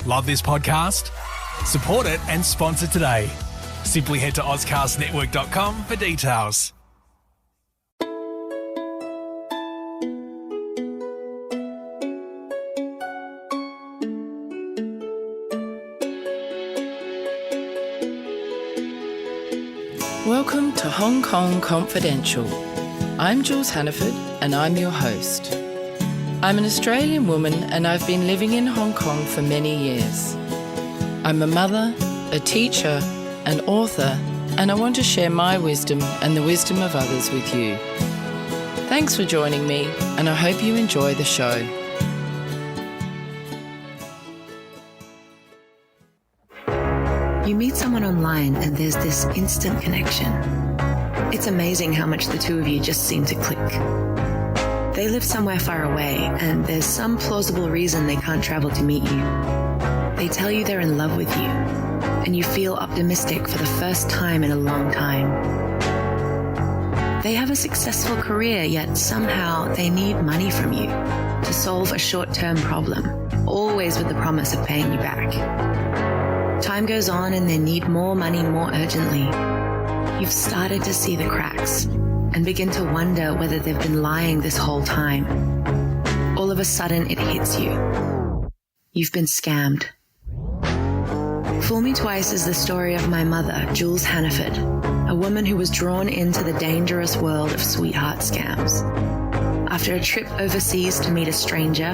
Love this podcast? Support it and sponsor today. Simply head to ozcastnetwork.com for details. Welcome to Hong Kong Confidential. I'm Jules Hannaford and I'm your host. I'm an Australian woman and I've been living in Hong Kong for many years. I'm a mother, a teacher, an author, and I want to share my wisdom and the wisdom of others with you. Thanks for joining me, and I hope you enjoy the show. You meet someone online and there's this instant connection. It's amazing how much the two of you just seem to click. They live somewhere far away and there's some plausible reason they can't travel to meet you. They tell you they're in love with you and you feel optimistic for the first time in a long time. They have a successful career, yet somehow they need money from you to solve a short-term problem, always with the promise of paying you back. Time goes on and they need more money more urgently. You've started to see the cracks and begin to wonder whether they've been lying this whole time. All of a sudden, it hits you. You've been scammed. Fool Me Twice is the story of my mother, Jules Hannaford, a woman who was drawn into the dangerous world of sweetheart scams. After a trip overseas to meet a stranger,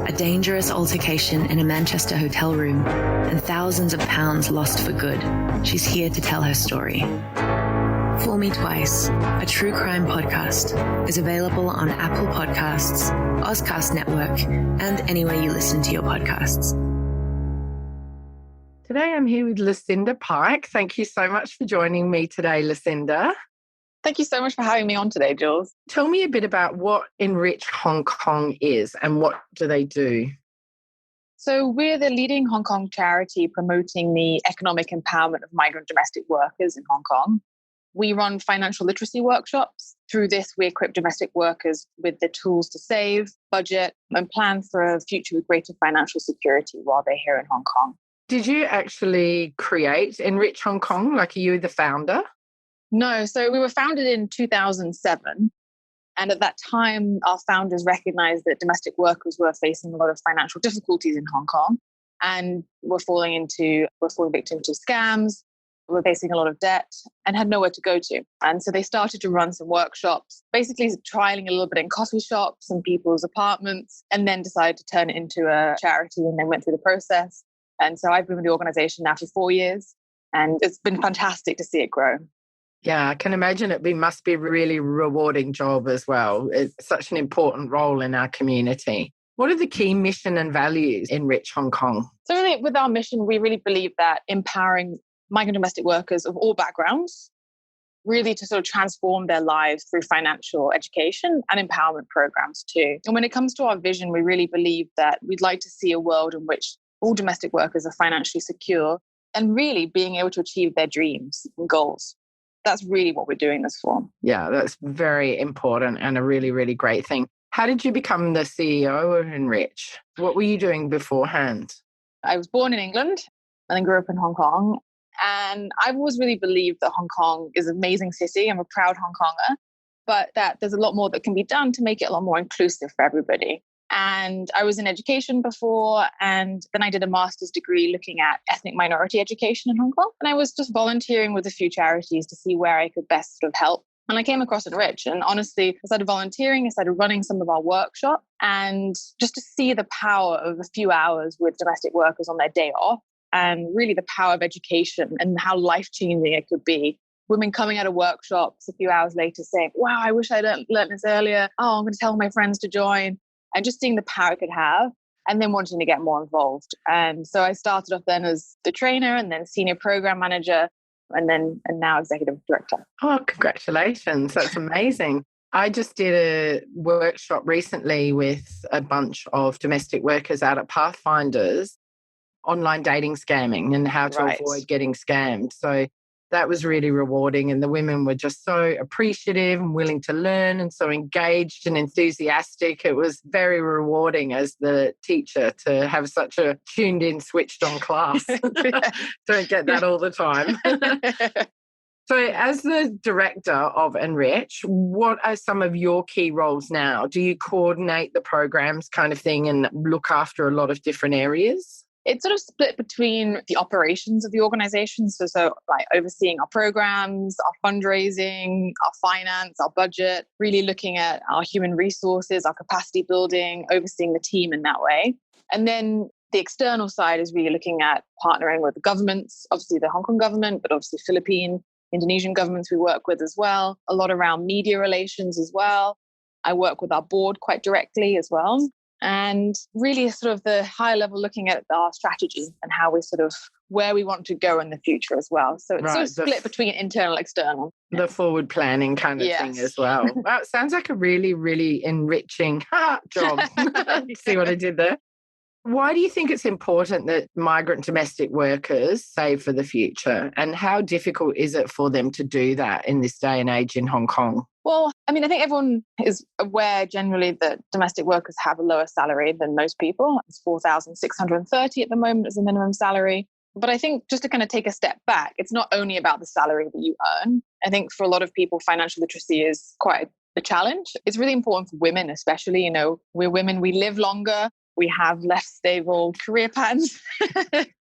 a dangerous altercation in a Manchester hotel room, and thousands of pounds lost for good, she's here to tell her story. Fool Me Twice, a true crime podcast, is available on Apple Podcasts, Ozcast Network, and anywhere you listen to your podcasts. Today I'm here with Lucinda Pike. Thank you so much for joining me today, Lucinda. Thank you so much for having me on today, Jules. Tell me a bit about what Enrich Hong Kong is and what do they do? So we're the leading Hong Kong charity promoting the economic empowerment of migrant domestic workers in Hong Kong. We run financial literacy workshops. Through this, we equip domestic workers with the tools to save, budget, and plan for a future with greater financial security while they're here in Hong Kong. Did you actually create Enrich Hong Kong? Like, are you the founder? No, so we were founded in 2007. And at that time, our founders recognized that domestic workers were facing a lot of financial difficulties in Hong Kong and were falling victim to scams, were facing a lot of debt and had nowhere to go to. And so they started to run some workshops, basically trialing a little bit in coffee shops and people's apartments, and then decided to turn it into a charity and then went through the process. And so I've been with the organization now for 4 years and it's been fantastic to see it grow. Yeah, I can imagine must be a really rewarding job as well. It's such an important role in our community. What are the key mission and values in Enrich Hong Kong? So really, with our mission, we really believe that empowering migrant domestic workers of all backgrounds, really to sort of transform their lives through financial education and empowerment programs too. And when it comes to our vision, we really believe that we'd like to see a world in which all domestic workers are financially secure and really being able to achieve their dreams and goals. That's really what we're doing this for. Yeah, that's very important and a really, really great thing. How did you become the CEO of Enrich? What were you doing beforehand? I was born in England and then grew up in Hong Kong. And I've always really believed that Hong Kong is an amazing city. I'm a proud Hong Konger, but that there's a lot more that can be done to make it a lot more inclusive for everybody. And I was in education before, and then I did a master's degree looking at ethnic minority education in Hong Kong. And I was just volunteering with a few charities to see where I could best sort of help. And I came across Enrich, and honestly, I started volunteering, I started running some of our workshops, and just to see the power of a few hours with domestic workers on their day off, and really the power of education and how life-changing it could be. Women coming out of workshops a few hours later saying, wow, I wish I'd learned this earlier. Oh, I'm going to tell my friends to join. And just seeing the power it could have and then wanting to get more involved. And so I started off then as the trainer and then senior program manager and now executive director. Oh, congratulations. That's amazing. I just did a workshop recently with a bunch of domestic workers out at Pathfinders, online dating scamming and how to avoid getting scammed. So That was really rewarding. And the women were just so appreciative and willing to learn and so engaged and enthusiastic. It was very rewarding as the teacher to have such a tuned in, switched on class. Don't get that all the time. So as the director of Enrich, what are some of your key roles now? Do you coordinate the programs kind of thing and look after a lot of different areas? It's sort of split between the operations of the organization. So like overseeing our programs, our fundraising, our finance, our budget, really looking at our human resources, our capacity building, overseeing the team in that way. And then the external side is really looking at partnering with the governments, obviously the Hong Kong government, but obviously Philippine, Indonesian governments we work with as well, a lot around media relations as well. I work with our board quite directly as well. And really sort of the high level looking at our strategy and how we sort of where we want to go in the future as well. So it's sort of split between internal, external. The forward planning kind of thing as well. Wow, it sounds like a really, really enriching job. See what I did there? Why do you think it's important that migrant domestic workers save for the future? And how difficult is it for them to do that in this day and age in Hong Kong? Well, I mean, I think everyone is aware generally that domestic workers have a lower salary than most people. It's 4,630 at the moment as a minimum salary. But I think just to kind of take a step back, it's not only about the salary that you earn. I think for a lot of people, financial literacy is quite a challenge. It's really important for women, especially, we're women, we live longer. We have less stable career patterns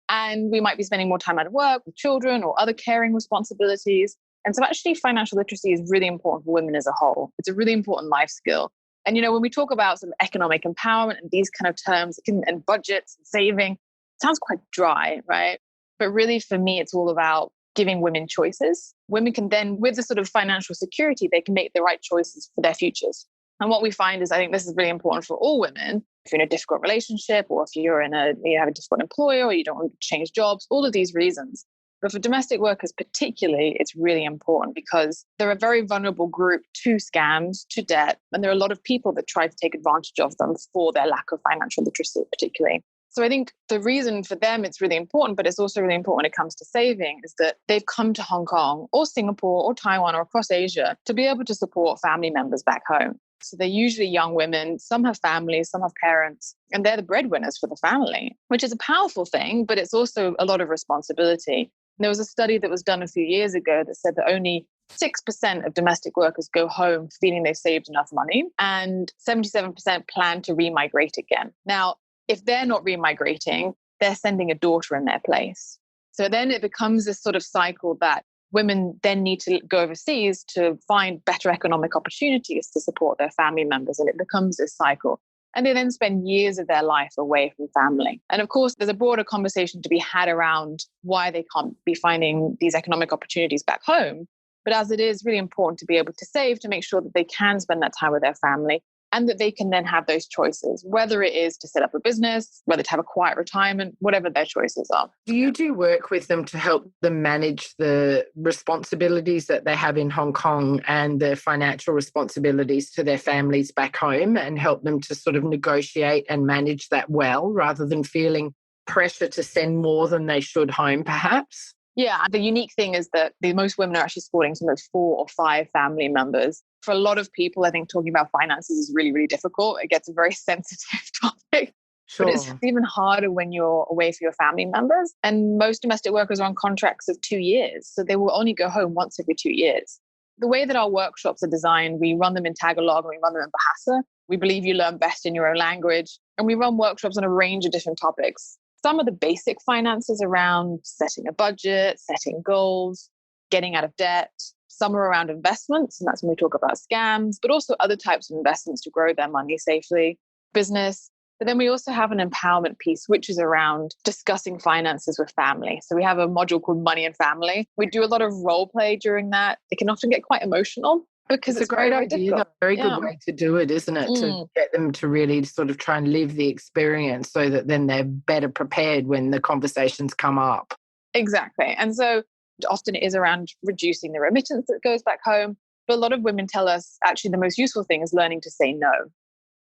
and we might be spending more time at work with children or other caring responsibilities. And so actually financial literacy is really important for women as a whole. It's a really important life skill. And, when we talk about sort of economic empowerment and these kind of terms and budgets and saving, it sounds quite dry, right? But really for me, it's all about giving women choices. Women can then, with the sort of financial security, they can make the right choices for their futures. And what we find is, I think this is really important for all women. If you're in a difficult relationship, or if you have a difficult employer, or you don't want to change jobs, all of these reasons. But for domestic workers particularly, it's really important because they're a very vulnerable group to scams, to debt, and there are a lot of people that try to take advantage of them for their lack of financial literacy particularly. So I think the reason for them it's really important, but it's also really important when it comes to saving, is that they've come to Hong Kong or Singapore or Taiwan or across Asia to be able to support family members back home. So they're usually young women, some have families, some have parents, and they're the breadwinners for the family, which is a powerful thing, but it's also a lot of responsibility. There was a study that was done a few years ago that said that only 6% of domestic workers go home feeling they've saved enough money, and 77% plan to remigrate again. Now, if they're not remigrating, they're sending a daughter in their place. So then it becomes this sort of cycle that women then need to go overseas to find better economic opportunities to support their family members. And it becomes this cycle. And they then spend years of their life away from family. And of course, there's a broader conversation to be had around why they can't be finding these economic opportunities back home. But as it is really important to be able to save to make sure that they can spend that time with their family and that they can then have those choices, whether it is to set up a business, whether to have a quiet retirement, whatever their choices are. Do you do work with them to help them manage the responsibilities that they have in Hong Kong and the financial responsibilities to their families back home and help them to sort of negotiate and manage that well rather than feeling pressure to send more than they should home perhaps? Yeah, the unique thing is that most women are actually supporting some of 4 or 5 family members. For a lot of people, I think talking about finances is really, really difficult. It gets a very sensitive topic. Sure. But it's even harder when you're away for your family members. And most domestic workers are on contracts of 2 years. So they will only go home once every 2 years. The way that our workshops are designed, we run them in Tagalog and we run them in Bahasa. We believe you learn best in your own language. And we run workshops on a range of different topics. Some of the basic finances around setting a budget, setting goals, getting out of debt. Some are around investments, and that's when we talk about scams, but also other types of investments to grow their money safely, business. But then we also have an empowerment piece, which is around discussing finances with family. So we have a module called Money and Family. We do a lot of role play during that. It can often get quite emotional because it's a great idea. A very good way to do it, isn't it? To get them to really sort of try and live the experience so that then they're better prepared when the conversations come up. Exactly. And so often it is around reducing the remittance that goes back home. But a lot of women tell us actually the most useful thing is learning to say no.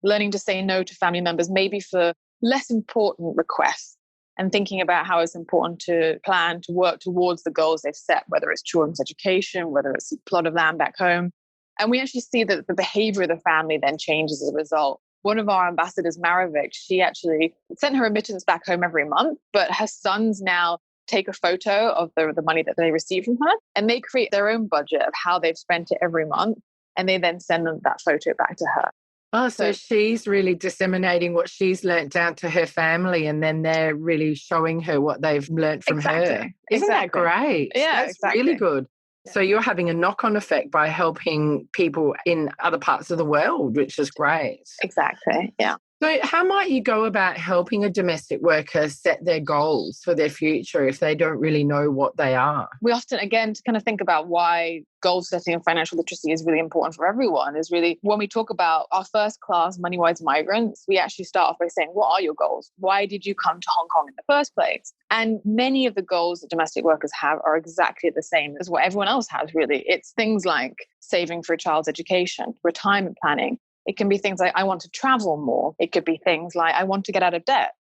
Learning to say no to family members, maybe for less important requests. and thinking about how it's important to plan to work towards the goals they've set, whether it's children's education, whether it's a plot of land back home. And we actually see that the behavior of the family then changes as a result. One of our ambassadors, Maravik, she actually sent her remittance back home every month, but her sons now take a photo of the money that they receive from her, and they create their own budget of how they've spent it every month. And they then send them that photo back to her. Oh, so she's really disseminating what she's learnt down to her family, and then they're really showing her what they've learnt from her. Isn't that great? Yeah, that's really good. Yeah. So you're having a knock-on effect by helping people in other parts of the world, which is great. Exactly, yeah. So how might you go about helping a domestic worker set their goals for their future if they don't really know what they are? We often, again, to kind of think about why goal setting and financial literacy is really important for everyone is really when we talk about our first class money-wise migrants, we actually start off by saying, what are your goals? Why did you come to Hong Kong in the first place? And many of the goals that domestic workers have are exactly the same as what everyone else has, really. It's things like saving for a child's education, retirement planning. It can be things like, I want to travel more. It could be things like, I want to get out of debt.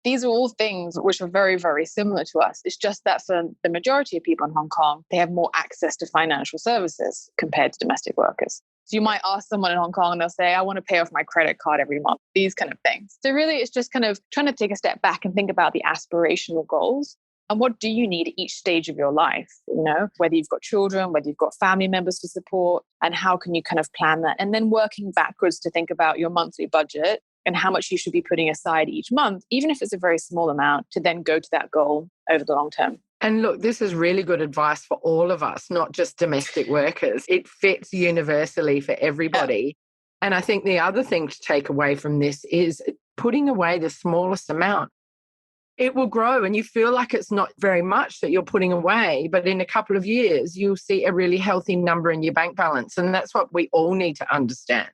These are all things which are very, very similar to us. It's just that for the majority of people in Hong Kong, they have more access to financial services compared to domestic workers. So you might ask someone in Hong Kong and they'll say, I want to pay off my credit card every month, these kind of things. So really, it's just kind of trying to take a step back and think about the aspirational goals. And what do you need at each stage of your life? You know, whether you've got children, whether you've got family members to support, and how can you kind of plan that? And then working backwards to think about your monthly budget and how much you should be putting aside each month, even if it's a very small amount, to then go to that goal over the long term. And look, this is really good advice for all of us, not just domestic workers. It fits universally for everybody. Yeah. And I think the other thing to take away from this is putting away the smallest amount. It will grow and you feel like it's not very much that you're putting away, but in a couple of years, you'll see a really healthy number in your bank balance. And that's what we all need to understand.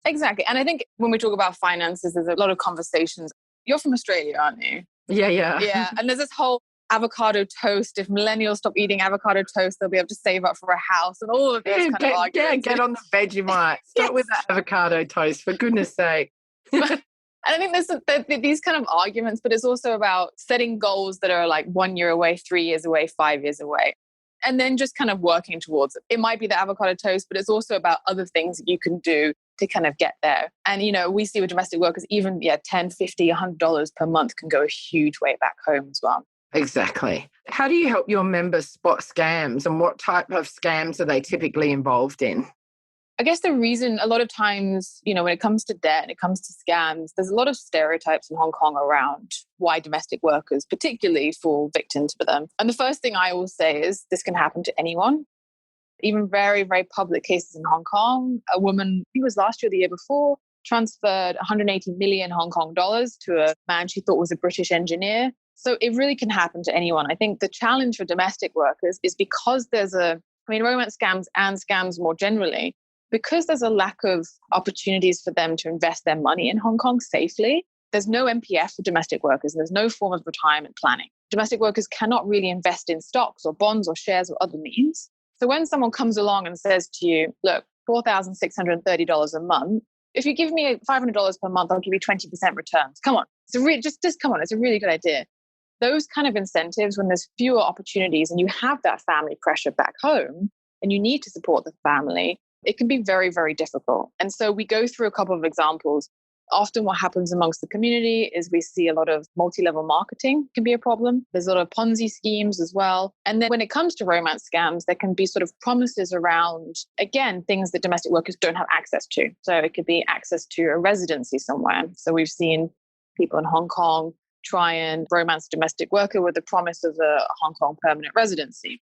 Exactly. And I think when we talk about finances, there's a lot of conversations. You're from Australia, aren't you? Yeah. Yeah. And there's this whole avocado toast. If millennials stop eating avocado toast, they'll be able to save up for a house and all of these kind of arguments. Yeah, get on the Vegemite. Start with that avocado toast, for goodness sake. And I think there's these kind of arguments, but it's also about setting goals that are like 1 year away, 3 years away, 5 years away, and then just kind of working towards it. It might be the avocado toast, but it's also about other things that you can do to kind of get there. And, you know, we see with domestic workers, even, $10, $50, $100 per month can go a huge way back home as well. Exactly. How do you help your members spot scams, and what type of scams are they typically involved in? I guess the reason a lot of times, you know, when it comes to debt and it comes to scams, there's a lot of stereotypes in Hong Kong around why domestic workers particularly fall victim to them. And the first thing I will say is this can happen to anyone. Even very, very public cases in Hong Kong. A woman, I think it was last year or the year before, transferred 180 million Hong Kong dollars to a man she thought was a British engineer. So it really can happen to anyone. I think the challenge for domestic workers is because there's romance scams and scams more generally, because there's a lack of opportunities for them to invest their money in Hong Kong safely. There's no MPF for domestic workers, and there's no form of retirement planning. Domestic workers cannot really invest in stocks or bonds or shares or other means. So when someone comes along and says to you, look, $4,630 a month, if you give me $500 per month, I'll give you 20% returns. Come on. Just come on. It's a really good idea. Those kind of incentives, when there's fewer opportunities and you have that family pressure back home and you need to support the family, it can be very, very difficult. And so we go through a couple of examples. Often what happens amongst the community is we see a lot of multi-level marketing can be a problem. There's a lot of Ponzi schemes as well. And then when it comes to romance scams, there can be sort of promises around, again, things that domestic workers don't have access to. So it could be access to a residency somewhere. So we've seen people in Hong Kong try and romance a domestic worker with the promise of a Hong Kong permanent residency,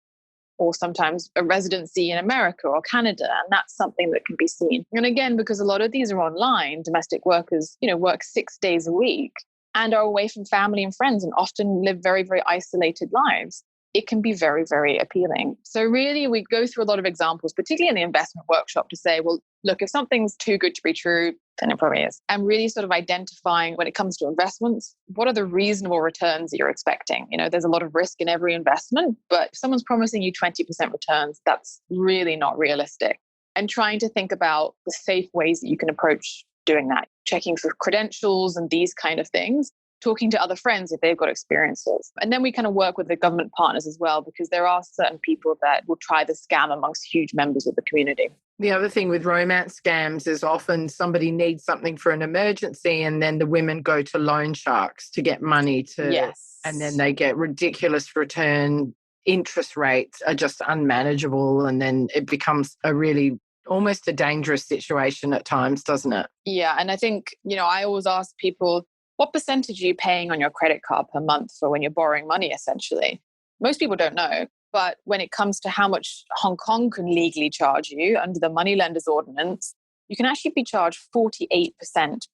or sometimes a residency in America or Canada. And that's something that can be seen. And again, because a lot of these are online, domestic workers, work 6 days a week and are away from family and friends and often live very, very isolated lives. It can be very, very appealing. So really, we go through a lot of examples, particularly in the investment workshop, to say, well, look, if something's too good to be true, then it probably is. And really sort of identifying when it comes to investments, what are the reasonable returns that you're expecting? There's a lot of risk in every investment, but if someone's promising you 20% returns, that's really not realistic. And trying to think about the safe ways that you can approach doing that, checking for credentials and these kind of things. talking to other friends if they've got experiences. And then we kind of work with the government partners as well, because there are certain people that will try the scam amongst huge members of the community. The other thing with romance scams is often somebody needs something for an emergency and then the women go to loan sharks to get money to, yes. And then they get ridiculous return. Interest rates are just unmanageable, and then it becomes a really almost a dangerous situation at times, doesn't it? Yeah. And I think, I always ask people, what percentage are you paying on your credit card per month for when you're borrowing money, essentially? Most people don't know. But when it comes to how much Hong Kong can legally charge you under the moneylenders ordinance, you can actually be charged 48%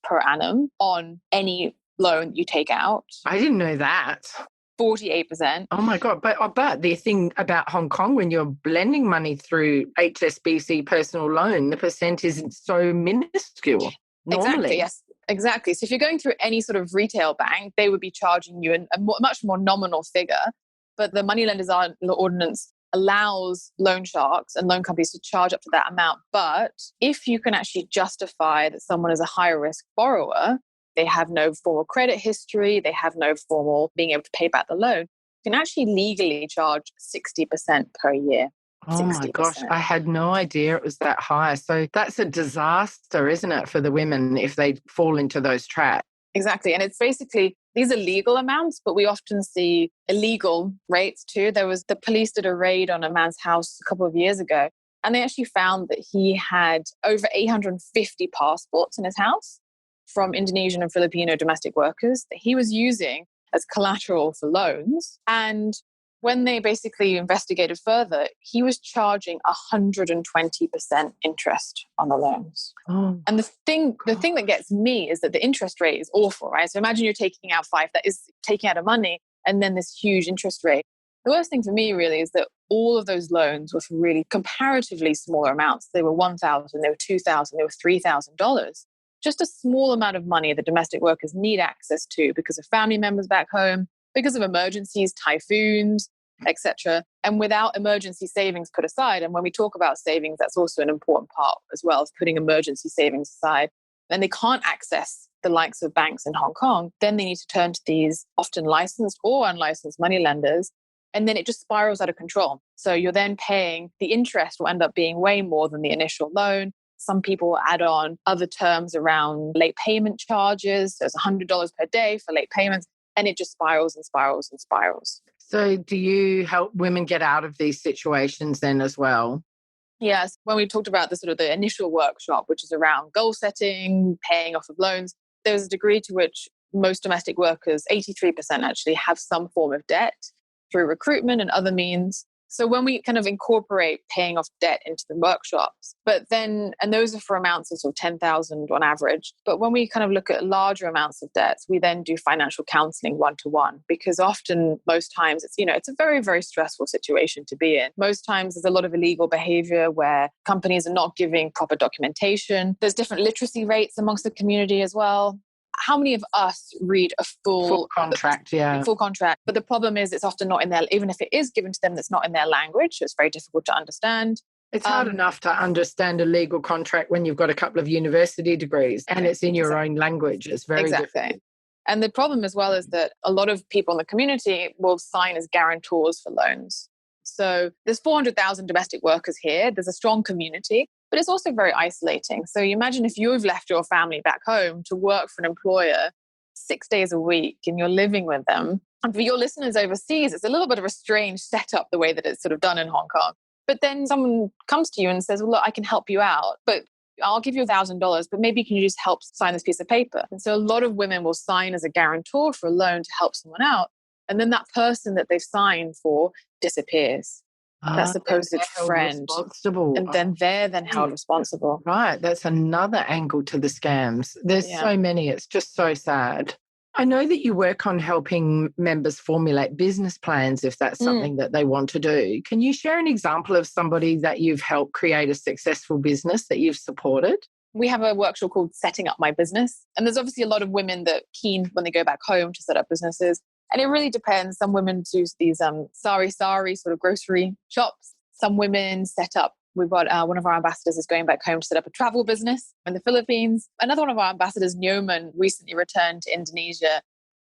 per annum on any loan you take out. I didn't know that. 48%. Oh my God. But the thing about Hong Kong, when you're lending money through HSBC personal loan, the percent is so minuscule. Normally. Exactly. Yes, exactly. So if you're going through any sort of retail bank, they would be charging you a much more nominal figure. But the moneylenders ordinance allows loan sharks and loan companies to charge up to that amount. But if you can actually justify that someone is a higher risk borrower, they have no formal credit history, they have no formal being able to pay back the loan, you can actually legally charge 60% per year. Oh 60%. my gosh, I had no idea it was that high. So that's a disaster, isn't it, for the women if they fall into those traps? Exactly. And it's basically, these are legal amounts, but we often see illegal rates too. The police did a raid on a man's house a couple of years ago, and they actually found that he had over 850 passports in his house from Indonesian and Filipino domestic workers that he was using as collateral for loans. And when they basically investigated further, he was charging 120% interest on the loans. Oh, and the thing that gets me is that the interest rate is awful, right? So imagine you're taking out that is taking out of money, and then this huge interest rate. The worst thing for me really is that all of those loans were for really comparatively smaller amounts. They were $1,000, they were $2,000, they were $3,000. Just a small amount of money that domestic workers need access to because of family members back home, because of emergencies, typhoons, etc. And without emergency savings put aside, and when we talk about savings, that's also an important part as well, of putting emergency savings aside, and they can't access the likes of banks in Hong Kong, then they need to turn to these often licensed or unlicensed money lenders, and then it just spirals out of control. So you're then paying, the interest will end up being way more than the initial loan. Some people will add on other terms around late payment charges. So it's $100 per day for late payments. And it just spirals and spirals and spirals. So do you help women get out of these situations then as well? Yes. When we talked about the initial workshop, which is around goal setting, paying off of loans, there's a degree to which most domestic workers, 83% actually, have some form of debt through recruitment and other means. So when we kind of incorporate paying off debt into the workshops, and those are for amounts of sort of 10,000 on average. But when we kind of look at larger amounts of debts, we then do financial counseling one-to-one, because often, most times, it's a very, very stressful situation to be in. Most times there's a lot of illegal behavior where companies are not giving proper documentation. There's different literacy rates amongst the community as well. How many of us read a full contract? Yeah. Full contract. But the problem is it's often not in their, even if it is given to them, that's not in their language. So it's very difficult to understand. It's hard enough to understand a legal contract when you've got a couple of university degrees and it's in your own language. It's very difficult. And the problem as well is that a lot of people in the community will sign as guarantors for loans. So there's 400,000 domestic workers here. There's a strong community, but it's also very isolating. So you imagine if you've left your family back home to work for an employer 6 days a week and you're living with them. And for your listeners overseas, it's a little bit of a strange setup, the way that it's sort of done in Hong Kong. But then someone comes to you and says, well, look, I can help you out, but I'll give you $1,000, but maybe can you just help sign this piece of paper? And so a lot of women will sign as a guarantor for a loan to help someone out. And then that person that they've signed for disappears. That supposed friend. And then they're held responsible. Right. That's another angle to the scams. There's so many. It's just so sad. I know that you work on helping members formulate business plans if that's something that they want to do. Can you share an example of somebody that you've helped create a successful business that you've supported? We have a workshop called Setting Up My Business. And there's obviously a lot of women that are keen when they go back home to set up businesses. And it really depends. Some women do these sari sort of grocery shops. Some women set up, we've got one of our ambassadors is going back home to set up a travel business in the Philippines. Another one of our ambassadors, Nyoman, recently returned to Indonesia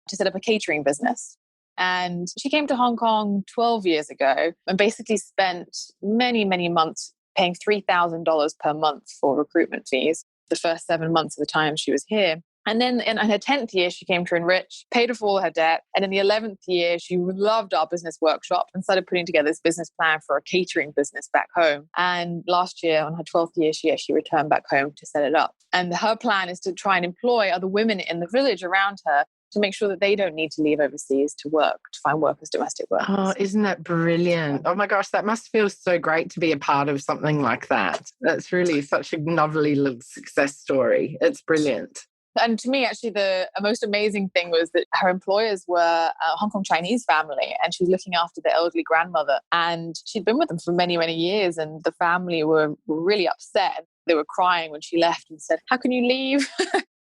to set up a catering business. And she came to Hong Kong 12 years ago and basically spent many, many months paying $3,000 per month for recruitment fees the first 7 months of the time she was here. And then in her 10th year, she came to Enrich, paid off all her debt. And in the 11th year, she loved our business workshop and started putting together this business plan for a catering business back home. And last year, on her 12th year, she actually returned back home to set it up. And her plan is to try and employ other women in the village around her to make sure that they don't need to leave overseas to work, to find work as domestic workers. Oh, isn't that brilliant? Oh my gosh, that must feel so great to be a part of something like that. That's really such a lovely little success story. It's brilliant. And to me, actually, the most amazing thing was that her employers were a Hong Kong Chinese family, and she was looking after the elderly grandmother. And she'd been with them for many, many years, and the family were really upset. They were crying when she left and said, "How can you leave?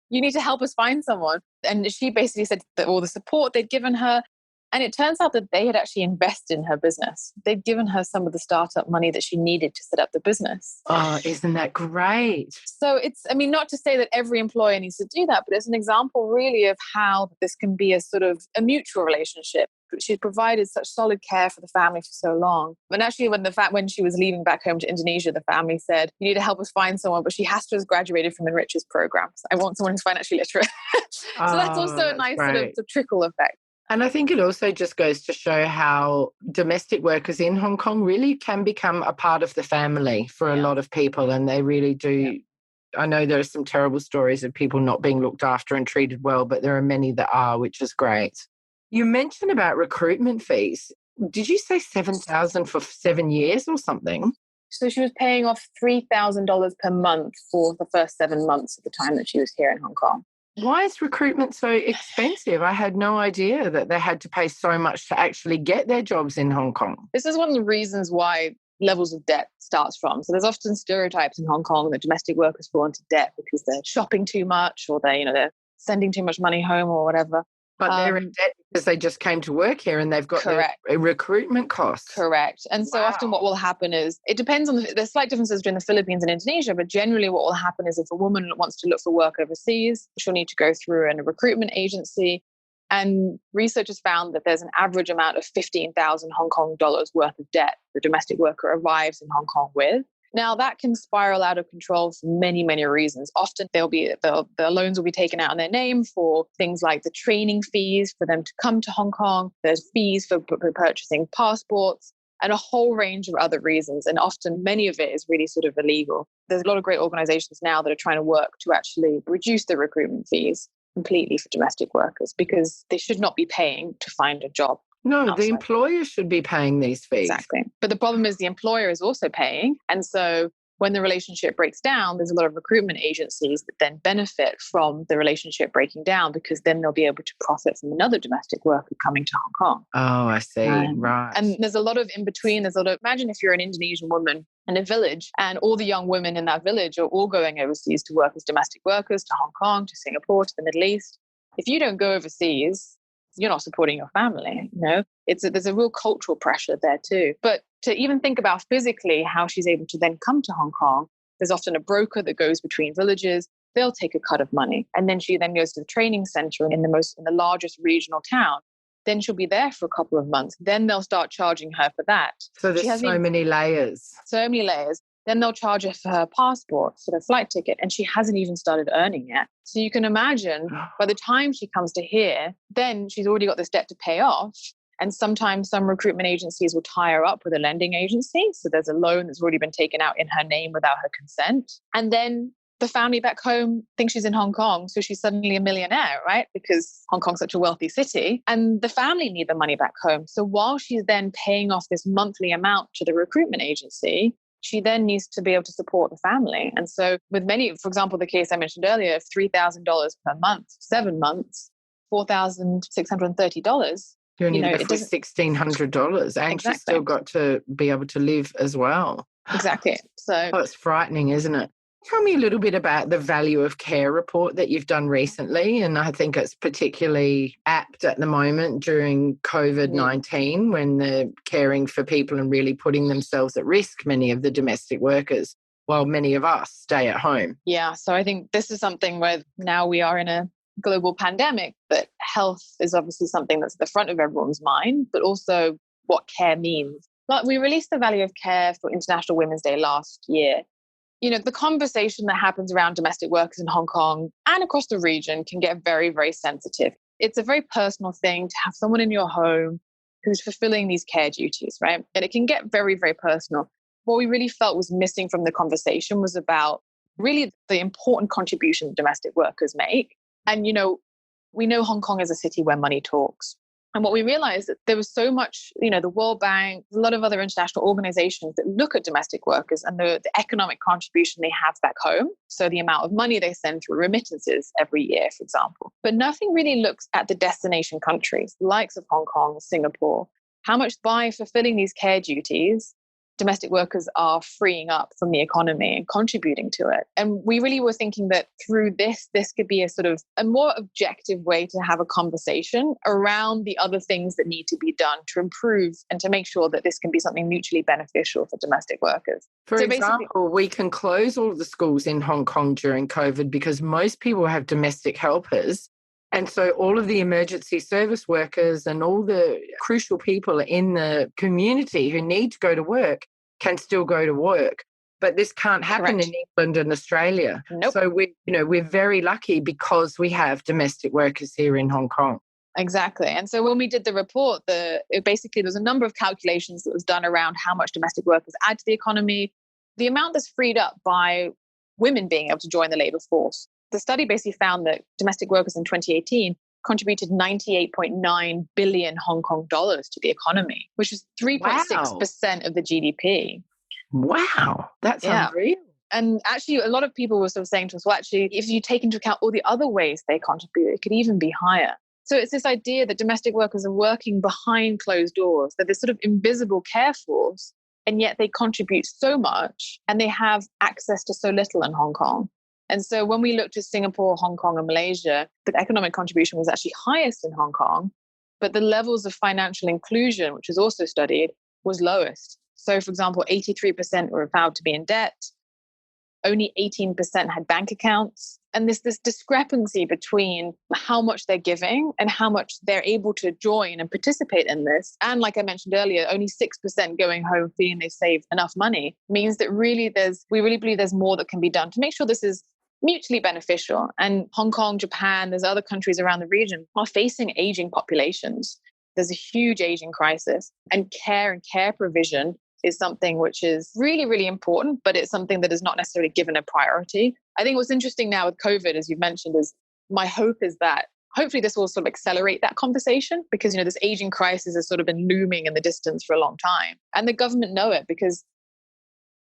You need to help us find someone." And she basically said that all the support they'd given her. And it turns out that they had actually invested in her business. They'd given her some of the startup money that she needed to set up the business. Oh, isn't that great? So it's, I mean, not to say that every employer needs to do that, but it's an example really of how this can be a sort of a mutual relationship. She's provided such solid care for the family for so long. And actually, when she was leaving back home to Indonesia, the family said, "You need to help us find someone," but she has to have graduated from Enrich's program. So I want someone who's financially literate. So that's also a nice sort of trickle effect. And I think it also just goes to show how domestic workers in Hong Kong really can become a part of the family for a lot of people. And they really do. Yeah. I know there are some terrible stories of people not being looked after and treated well, but there are many that are, which is great. You mentioned about recruitment fees. Did you say $7,000 for 7 years or something? So she was paying off $3,000 per month for the first 7 months of the time that she was here in Hong Kong. Why is recruitment so expensive? I had no idea that they had to pay so much to actually get their jobs in Hong Kong. This is one of the reasons why levels of debt starts from. So there's often stereotypes in Hong Kong that domestic workers fall into debt because they're shopping too much or they're sending too much money home or whatever. But they're in debt because they just came to work here and they've got their recruitment costs. Correct. And so often what will happen is, it depends on, there's slight differences between the Philippines and Indonesia, but generally what will happen is if a woman wants to look for work overseas, she'll need to go through a recruitment agency. And research has found that there's an average amount of 15,000 Hong Kong dollars worth of debt the domestic worker arrives in Hong Kong with. Now, that can spiral out of control for many, many reasons. Often the loans will be taken out in their name for things like the training fees for them to come to Hong Kong. There's fees for purchasing passports and a whole range of other reasons. And often many of it is really sort of illegal. There's a lot of great organizations now that are trying to work to actually reduce the recruitment fees completely for domestic workers because they should not be paying to find a job. No, the employer should be paying these fees. Exactly. But the problem is the employer is also paying. And so when the relationship breaks down, there's a lot of recruitment agencies that then benefit from the relationship breaking down because then they'll be able to profit from another domestic worker coming to Hong Kong. Oh, I see. Right. And there's a lot of in between. Imagine if you're an Indonesian woman in a village and all the young women in that village are all going overseas to work as domestic workers to Hong Kong, to Singapore, to the Middle East. If you don't go overseas, you're not supporting your family. There's a real cultural pressure there too. But to even think about physically how she's able to then come to Hong Kong, there's often a broker that goes between villages. They'll take a cut of money. And then she then goes to the training center in the largest regional town. Then she'll be there for a couple of months. Then they'll start charging her for that. So there's many layers. So many layers. Then they'll charge her for her passport, for the flight ticket, and she hasn't even started earning yet. So you can imagine by the time she comes to here, then she's already got this debt to pay off. And sometimes some recruitment agencies will tie her up with a lending agency. So there's a loan that's already been taken out in her name without her consent. And then the family back home thinks she's in Hong Kong. So she's suddenly a millionaire, right? Because Hong Kong's such a wealthy city. And the family need the money back home. So while she's then paying off this monthly amount to the recruitment agency, she then needs to be able to support the family. And so with many, for example, the case I mentioned earlier of $3,000 per month, 7 months, $4,630. You only need $1,600 and she's still got to be able to live as well. Exactly. So it's frightening, isn't it? Tell me a little bit about the value of care report that you've done recently. And I think it's particularly apt at the moment during COVID-19 when they're caring for people and really putting themselves at risk, many of the domestic workers, while many of us stay at home. Yeah. So I think this is something where now we are in a global pandemic that health is obviously something that's at the front of everyone's mind, but also what care means. But we released the value of care for International Women's Day last year. The conversation that happens around domestic workers in Hong Kong and across the region can get very, very sensitive. It's a very personal thing to have someone in your home who's fulfilling these care duties, right? And it can get very, very personal. What we really felt was missing from the conversation was about really the important contribution domestic workers make. And, we know Hong Kong is a city where money talks. And what we realized that there was so much, the World Bank, a lot of other international organizations that look at domestic workers and the economic contribution they have back home. So the amount of money they send through remittances every year, for example. But nothing really looks at the destination countries, the likes of Hong Kong, Singapore, how much by fulfilling these care duties, domestic workers are freeing up from the economy and contributing to it. And we really were thinking that through this could be a sort of a more objective way to have a conversation around the other things that need to be done to improve and to make sure that this can be something mutually beneficial for domestic workers. For example, we can close all of the schools in Hong Kong during COVID because most people have domestic helpers. And so all of the emergency service workers and all the crucial people in the community who need to go to work can still go to work. But this can't happen Correct. in England and Australia. Nope. So we're very lucky because we have domestic workers here in Hong Kong. Exactly. And so when we did the report, basically there's a number of calculations that was done around how much domestic workers add to the economy, the amount that's freed up by women being able to join the labor force. The study basically found that domestic workers in 2018 contributed 98.9 billion Hong Kong dollars to the economy, which is 3.6% of the GDP. Wow, that's unreal. And actually, a lot of people were sort of saying to us, well, actually, if you take into account all the other ways they contribute, it could even be higher. So it's this idea that domestic workers are working behind closed doors, that this sort of invisible care force, and yet they contribute so much and they have access to so little in Hong Kong. And so when we looked at Singapore, Hong Kong, and Malaysia, the economic contribution was actually highest in Hong Kong, but the levels of financial inclusion, which was also studied, was lowest. So, for example, 83% were found to be in debt. Only 18% had bank accounts. And this discrepancy between how much they're giving and how much they're able to join and participate in this. And like I mentioned earlier, only 6% going home feeling they've saved enough money means that we really believe there's more that can be done to make sure this is mutually beneficial. And Hong Kong, Japan, there's other countries around the region are facing aging populations. There's a huge aging crisis, and care provision is something which is really, really important, but it's something that is not necessarily given a priority. I think what's interesting now with COVID, as you've mentioned, is my hope is that hopefully this will sort of accelerate that conversation because, this aging crisis has sort of been looming in the distance for a long time. And the government know it because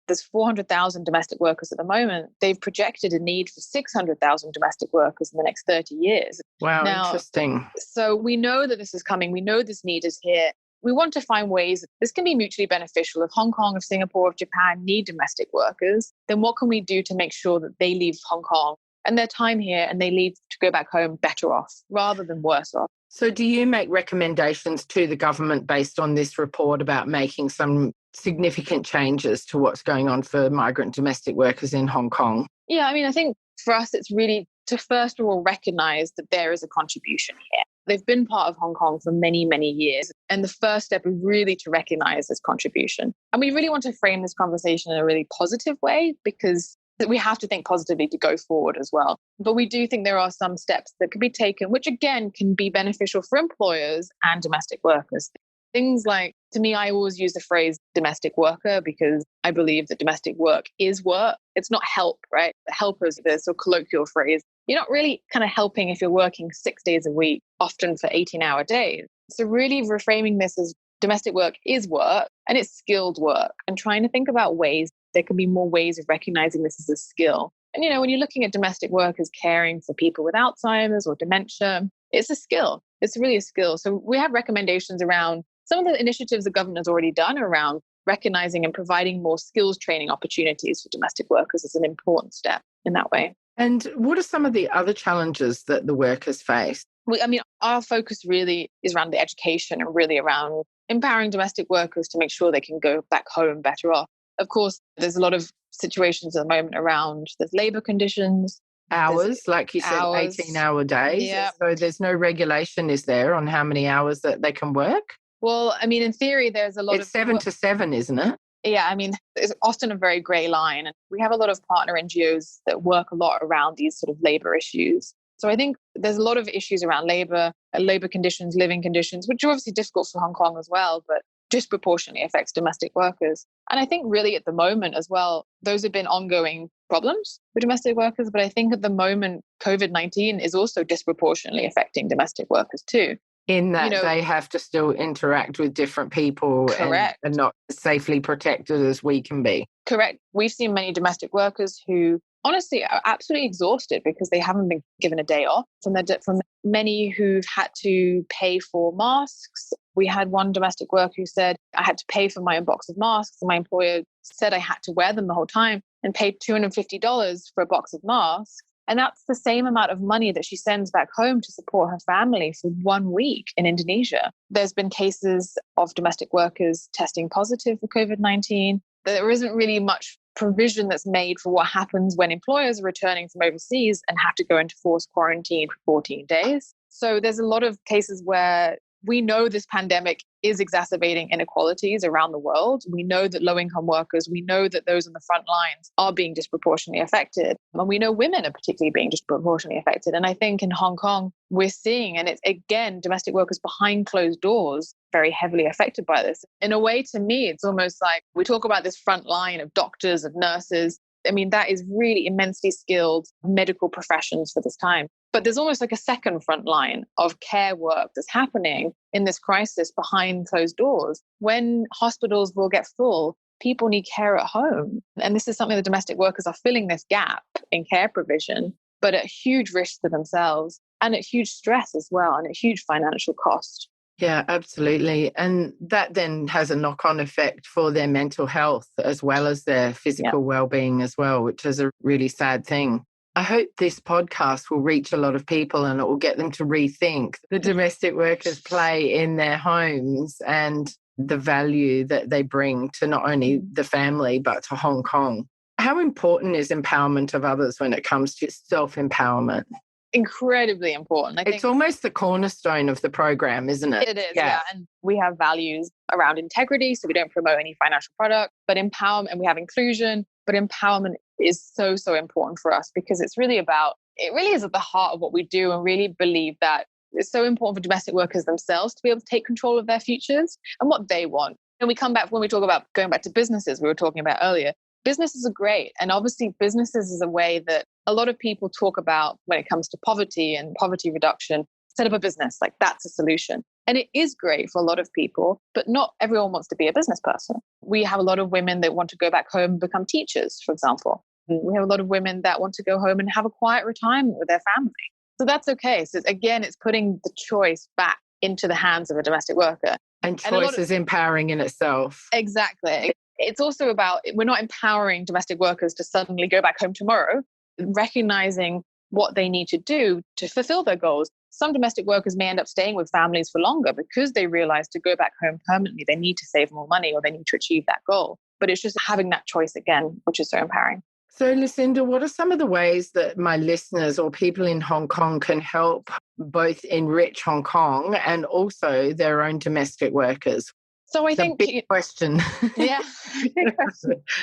there's 400,000 domestic workers at the moment. They've projected a need for 600,000 domestic workers in the next 30 years. Wow, interesting. So we know that this is coming. We know this need is here. We want to find ways that this can be mutually beneficial. If Hong Kong, if Singapore, if Japan need domestic workers, then what can we do to make sure that they leave Hong Kong and their time here and they leave to go back home better off rather than worse off? So do you make recommendations to the government based on this report about making some significant changes to what's going on for migrant domestic workers in Hong Kong? Yeah, I think for us, it's really to first of all recognize that there is a contribution here. They've been part of Hong Kong for many, many years. And the first step is really to recognize this contribution. And we really want to frame this conversation in a really positive way because we have to think positively to go forward as well. But we do think there are some steps that can be taken, which again can be beneficial for employers and domestic workers. Things like, to me, I always use the phrase domestic worker because I believe that domestic work is work. It's not help, right? Help is the sort of colloquial phrase. You're not really kind of helping if you're working 6 days a week, often for 18-hour days. So really reframing this as domestic work is work and it's skilled work and trying to think about ways there can be more ways of recognizing this as a skill. And, when you're looking at domestic workers caring for people with Alzheimer's or dementia, it's a skill. It's really a skill. So we have recommendations around some of the initiatives the government has already done around recognizing and providing more skills training opportunities for domestic workers is an important step in that way. And what are some of the other challenges that the workers face? Our focus really is around the education and really around empowering domestic workers to make sure they can go back home better off. Of course, there's a lot of situations at the moment around there's labor conditions, hours, like you said, hours. 18-hour days. Yeah. So there's no regulation, is there, on how many hours that they can work? Well, I mean, in theory, there's a lot It's 7 to 7, isn't it? Yeah, I mean, it's often a very grey line. And we have a lot of partner NGOs that work a lot around these sort of labour issues. So I think there's a lot of issues around labour conditions, living conditions, which are obviously difficult for Hong Kong as well, but disproportionately affects domestic workers. And I think really at the moment as well, those have been ongoing problems for domestic workers. But I think at the moment, COVID-19 is also disproportionately affecting domestic workers too. In that they have to still interact with different people and not safely protected as we can be. Correct. We've seen many domestic workers who honestly are absolutely exhausted because they haven't been given a day off. From many who've had to pay for masks. We had one domestic worker who said, I had to pay for my own box of masks. And my employer said I had to wear them the whole time and paid $250 for a box of masks. And that's the same amount of money that she sends back home to support her family for 1 week in Indonesia. There's been cases of domestic workers testing positive for COVID-19. There isn't really much provision that's made for what happens when employers are returning from overseas and have to go into forced quarantine for 14 days. So there's a lot of cases where we know this pandemic is exacerbating inequalities around the world. We know that low-income workers, we know that those on the front lines are being disproportionately affected. And we know women are particularly being disproportionately affected. And I think in Hong Kong, we're seeing, and it's again, domestic workers behind closed doors, very heavily affected by this. In a way, to me, it's almost like we talk about this front line of doctors, of nurses. I mean, that is really immensely skilled medical professions for this time. But there's almost like a second front line of care work that's happening in this crisis behind closed doors. When hospitals will get full, people need care at home. And this is something that domestic workers are filling this gap in care provision, but at huge risk to themselves and at huge stress as well and at huge financial cost. Yeah, absolutely. And that then has a knock-on effect for their mental health as well as their physical well-being as well, which is a really sad thing. I hope this podcast will reach a lot of people and it will get them to rethink the domestic workers' play in their homes and the value that they bring to not only the family but to Hong Kong. How important is empowerment of others when it comes to self-empowerment? Incredibly important. I think it's almost the cornerstone of the program, isn't it? It is, yeah. And we have values around integrity, so we don't promote any financial product, but empowerment, and we have inclusion, but empowerment is so, so important for us because it really is at the heart of what we do, and really believe that it's so important for domestic workers themselves to be able to take control of their futures and what they want. And we come back, when we talk about going back to businesses we were talking about earlier, businesses are great. And obviously businesses is a way that a lot of people talk about when it comes to poverty and poverty reduction. Set up a business, like that's a solution. And it is great for a lot of people, but not everyone wants to be a business person. We have a lot of women that want to go back home and become teachers, for example. And we have a lot of women that want to go home and have a quiet retirement with their family. So that's okay. So again, it's putting the choice back into the hands of a domestic worker. And choice is empowering in itself. Exactly. It's also about, we're not empowering domestic workers to suddenly go back home tomorrow, recognizing what they need to do to fulfill their goals. Some domestic workers may end up staying with families for longer because they realize to go back home permanently, they need to save more money or they need to achieve that goal. But it's just having that choice again, which is so empowering. So, Lucinda, what are some of the ways that my listeners or people in Hong Kong can help both enrich Hong Kong and also their own domestic workers? So I think big question. Yeah.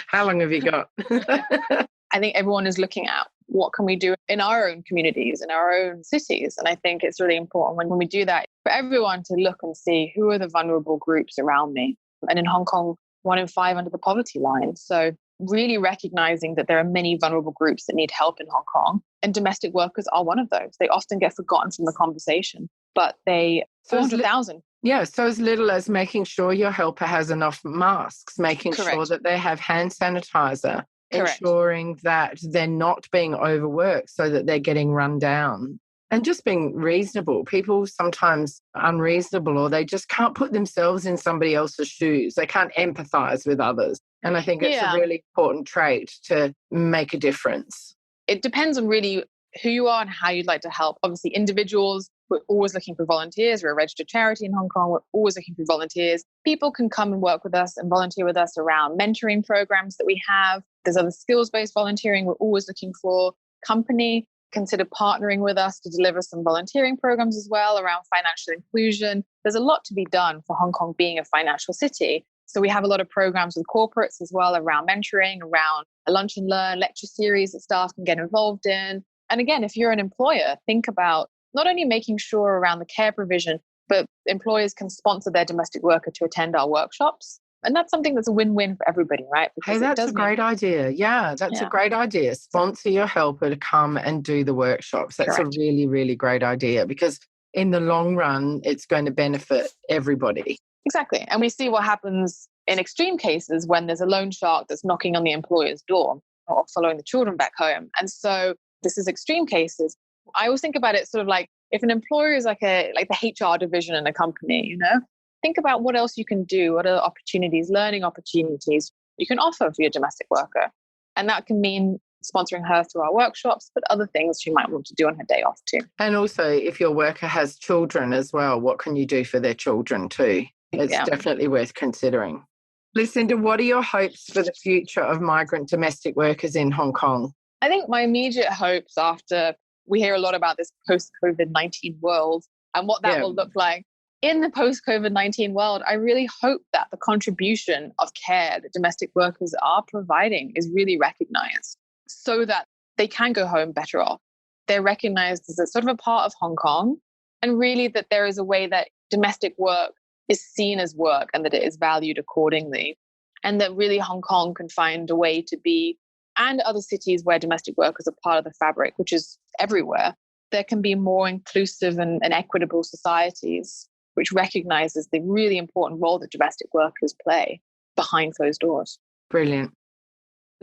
How long have you got? I think everyone is looking at what can we do in our own communities, in our own cities. And I think it's really important when we do that for everyone to look and see who are the vulnerable groups around me. And in Hong Kong, 1 in 5 under the poverty line. So really recognizing that there are many vulnerable groups that need help in Hong Kong. And domestic workers are one of those. They often get forgotten from the conversation, but 400,000. Yeah, so as little as making sure your helper has enough masks, making sure that they have hand sanitizer, ensuring that they're not being overworked so that they're getting run down, and just being reasonable. People sometimes unreasonable, or they just can't put themselves in somebody else's shoes. They can't empathize with others. And I think it's a really important trait to make a difference. It depends on really who you are and how you'd like to help. Obviously, individuals, we're always looking for volunteers. We're a registered charity in Hong Kong. We're always looking for volunteers. People can come and work with us and volunteer with us around mentoring programs that we have. There's other skills-based volunteering we're always looking for. Company, consider partnering with us to deliver some volunteering programs as well around financial inclusion. There's a lot to be done for Hong Kong being a financial city. So we have a lot of programs with corporates as well around mentoring, around a lunch and learn lecture series that staff can get involved in. And again, if you're an employer, think about not only making sure around the care provision, but employers can sponsor their domestic worker to attend our workshops. And that's something that's a win-win for everybody, right? Because that's a great idea. Yeah, that's a great idea. Sponsor your helper to come and do the workshops. That's a really, really great idea, because in the long run, it's going to benefit everybody. Exactly. And we see what happens in extreme cases when there's a loan shark that's knocking on the employer's door or following the children back home. And so this is extreme cases. I always think about it sort of like if an employer is like the HR division in a company, think about what else you can do, what are opportunities, learning opportunities you can offer for your domestic worker. And that can mean sponsoring her through our workshops, but other things she might want to do on her day off too. And also, if your worker has children as well, what can you do for their children too? It's definitely worth considering. Lucinda, what are your hopes for the future of migrant domestic workers in Hong Kong? I think my immediate hopes, after we hear a lot about this post-COVID-19 world and what that will look like, in the post-COVID-19 world, I really hope that the contribution of care that domestic workers are providing is really recognized so that they can go home better off. They're recognized as a sort of a part of Hong Kong, and really that there is a way that domestic work is seen as work and that it is valued accordingly. And that really Hong Kong can find a way to be, and other cities where domestic workers are part of the fabric, which is everywhere, there can be more inclusive and equitable societies which recognizes the really important role that domestic workers play behind closed doors. Brilliant.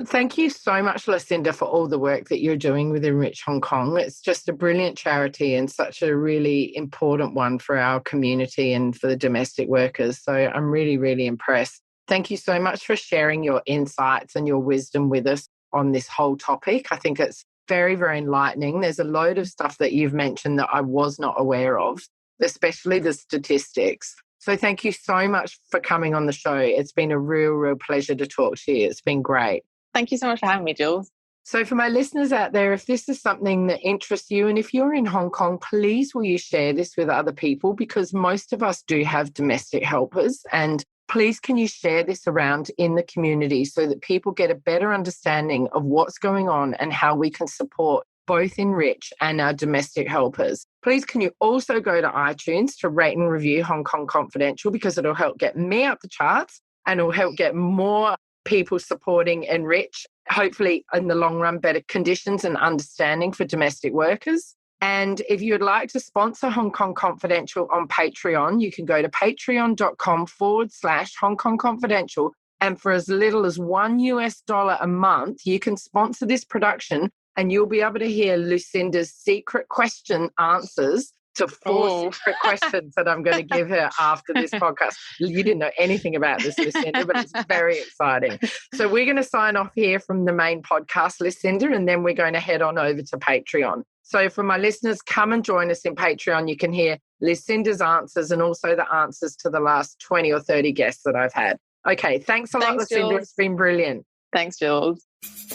Thank you so much, Lucinda, for all the work that you're doing with Enrich Hong Kong. It's just a brilliant charity and such a really important one for our community and for the domestic workers. So I'm really, really impressed. Thank you so much for sharing your insights and your wisdom with us on this whole topic. I think it's very, very enlightening. There's a load of stuff that you've mentioned that I was not aware of, especially the statistics. So thank you so much for coming on the show. It's been a real, real pleasure to talk to you. It's been great. Thank you so much for having me, Jules. So for my listeners out there, if this is something that interests you and if you're in Hong Kong, please will you share this with other people, because most of us do have domestic helpers, and please can you share this around in the community so that people get a better understanding of what's going on and how we can support both Enrich and our domestic helpers. Please can you also go to iTunes to rate and review Hong Kong Confidential, because it'll help get me up the charts and it'll help get more people supporting Enrich, hopefully in the long run, better conditions and understanding for domestic workers. And if you'd like to sponsor Hong Kong Confidential on Patreon, you can go to patreon.com/Hong Kong Confidential. And for as little as $1 a month, you can sponsor this production and you'll be able to hear Lucinda's secret question answers to 4 secret questions that I'm going to give her after this podcast. You didn't know anything about this, Lucinda, but it's very exciting. So we're going to sign off here from the main podcast, Lucinda, and then we're going to head on over to Patreon. So for my listeners, come and join us in Patreon. You can hear Lucinda's answers and also the answers to the last 20 or 30 guests that I've had. Okay, thanks a lot, Lucinda. Jules. It's been brilliant. Thanks, Jules.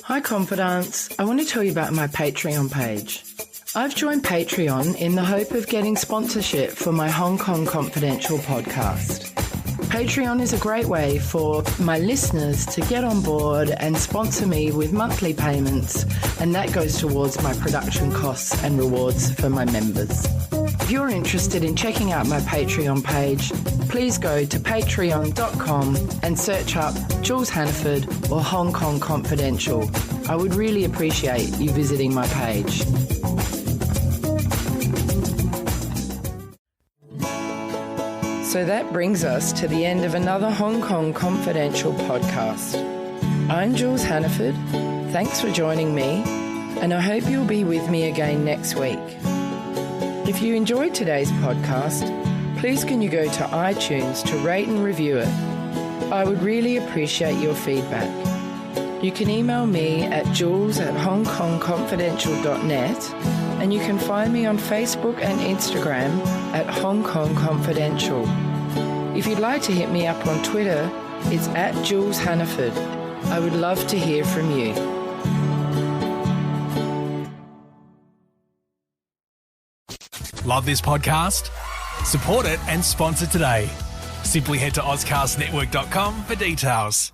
Hi, Confidants. I want to tell you about my Patreon page. I've joined Patreon in the hope of getting sponsorship for my Hong Kong Confidential podcast. Patreon is a great way for my listeners to get on board and sponsor me with monthly payments, and that goes towards my production costs and rewards for my members. If you're interested in checking out my Patreon page, please go to patreon.com and search up Jules Hannaford or Hong Kong Confidential. I would really appreciate you visiting my page. So that brings us to the end of another Hong Kong Confidential podcast. I'm Jules Hannaford. Thanks for joining me, and I hope you'll be with me again next week. If you enjoyed today's podcast, please can you go to iTunes to rate and review it. I would really appreciate your feedback. You can email me at jules@hongkongconfidential.net, and you can find me on Facebook and Instagram at Hong Kong Confidential. If you'd like to hit me up on Twitter, it's at Jules Hannaford. I would love to hear from you. Love this podcast? Support it and sponsor today. Simply head to AuscastNetwork.com for details.